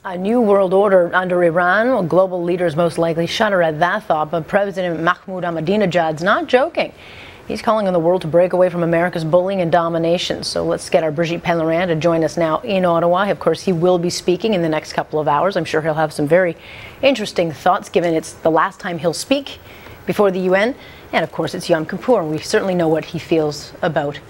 A new world order under Iran. Well, global leaders most likely shudder at that thought, but President Ahmadinejad's not joking. He's calling on the world to break away from America's bullying and domination. So let's get our Brigitte Pellerin to join us now in Ottawa. Of course, he will be speaking in the next couple of hours. I'm sure he'll have some very interesting thoughts, given it's the last time he'll speak before the UN. And of course, it's Yom Kippur, and we certainly know what he feels about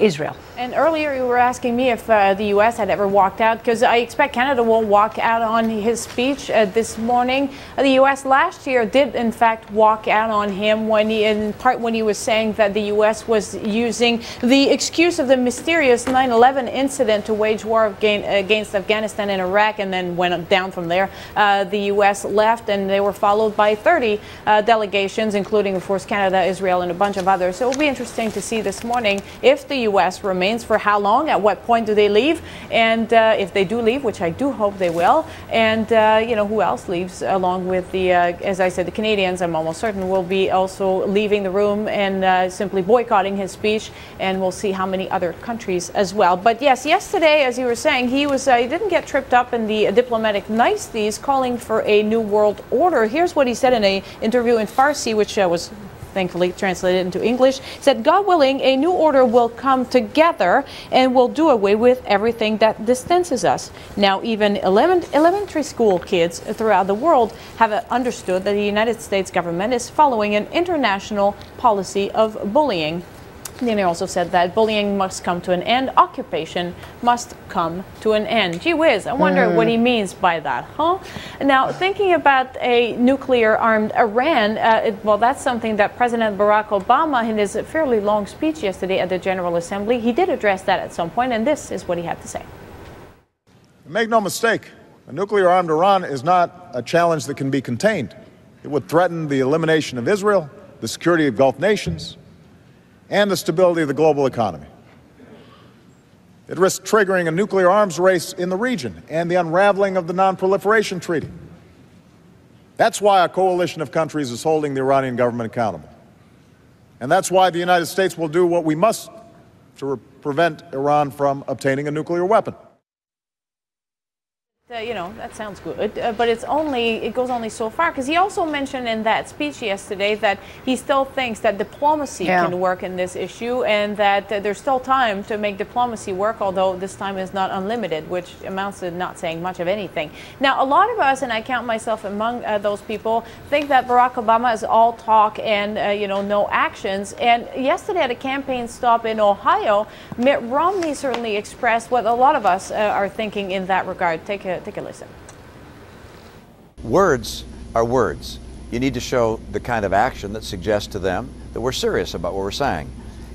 Israel. And earlier you were asking me if the U.S. had ever walked out, because I expect Canada won't walk out on his speech this morning. The U.S. last year did in fact walk out on him when he was saying that the U.S. was using the excuse of the mysterious 9/11 incident to wage war against Afghanistan and Iraq, and then went down from there. The U.S. left, and they were followed by 30 delegations, including of course Canada, Israel, and a bunch of others. So it will be interesting to see this morning if the U.S. remains, for how long, at what point do they leave, and if they do leave, which I do hope they will, and you know, who else leaves along with the, as I said, the Canadians, I'm almost certain, will be also leaving the room and simply boycotting his speech, and we'll see how many other countries as well. But yes, yesterday, as you were saying, he didn't get tripped up in the diplomatic niceties, calling for a new world order. Here's what he said in an interview in Farsi, which was thankfully translated into English. He said, "God willing, a new order will come together and will do away with everything that distances us." Now, even elementary school kids throughout the world have understood that the United States government is following an international policy of bullying. Then he also said that bullying must come to an end, occupation must come to an end. Gee whiz, I wonder what he means by that, huh? Now, thinking about a nuclear-armed Iran, well, that's something that President Barack Obama, in his fairly long speech yesterday at the General Assembly, he did address that at some point, and this is what he had to say. Make no mistake, a nuclear-armed Iran is not a challenge that can be contained. It would threaten the elimination of Israel, the security of Gulf nations, and the stability of the global economy. It risks triggering a nuclear arms race in the region and the unraveling of the Non-Proliferation Treaty. That's why a coalition of countries is holding the Iranian government accountable. And that's why the United States will do what we must to prevent Iran from obtaining a nuclear weapon. You know, that sounds good, but it goes only so far, because he also mentioned in that speech yesterday that he still thinks that diplomacy can work in this issue, and that there's still time to make diplomacy work, although this time is not unlimited, which amounts to not saying much of anything. Now, a lot of us, and I count myself among those people, think that Barack Obama is all talk and you know, no actions. And yesterday at a campaign stop in Ohio, Mitt Romney certainly expressed what a lot of us are thinking in that regard. Take a listen. Words are words. You need to show the kind of action that suggests to them that we're serious about what we're saying.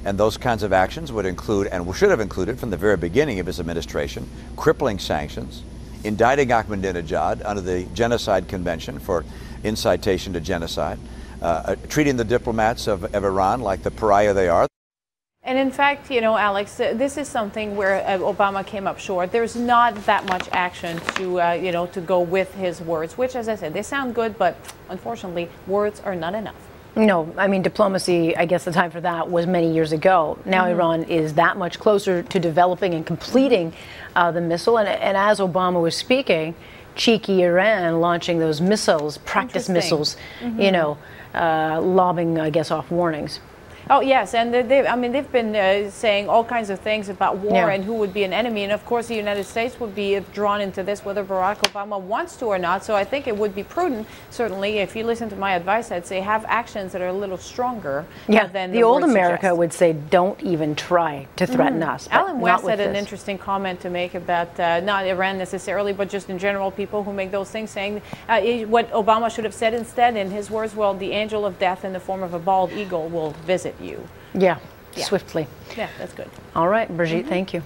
And those kinds of actions would include, and should have included from the very beginning of his administration, crippling sanctions, indicting Ahmadinejad under the Genocide Convention for incitation to genocide, treating the diplomats of Iran like the pariah they are. And in fact, you know, Alex, this is something where Obama came up short. There's not that much action to, you know, to go with his words, which, as I said, they sound good, but unfortunately, words are not enough. No, I mean, diplomacy, I guess the time for that was many years ago. Now Iran is that much closer to developing and completing the missile. And as Obama was speaking, cheeky Iran launching those missiles, practice missiles, you know, lobbing, I guess, off warnings. Oh, yes, and they've been saying all kinds of things about war and who would be an enemy, and of course the United States would be drawn into this whether Barack Obama wants to or not. So I think it would be prudent, certainly, if you listen to my advice, I'd say have actions that are a little stronger than the old America would say, don't even try to threaten us. Alan West had an interesting comment to make about not Iran necessarily, but just in general, people who make those things, saying what Obama should have said instead, in his words, well, the angel of death in the form of a bald eagle will visit you. Yeah, swiftly. Yeah, that's good. All right, Brigitte, thank you.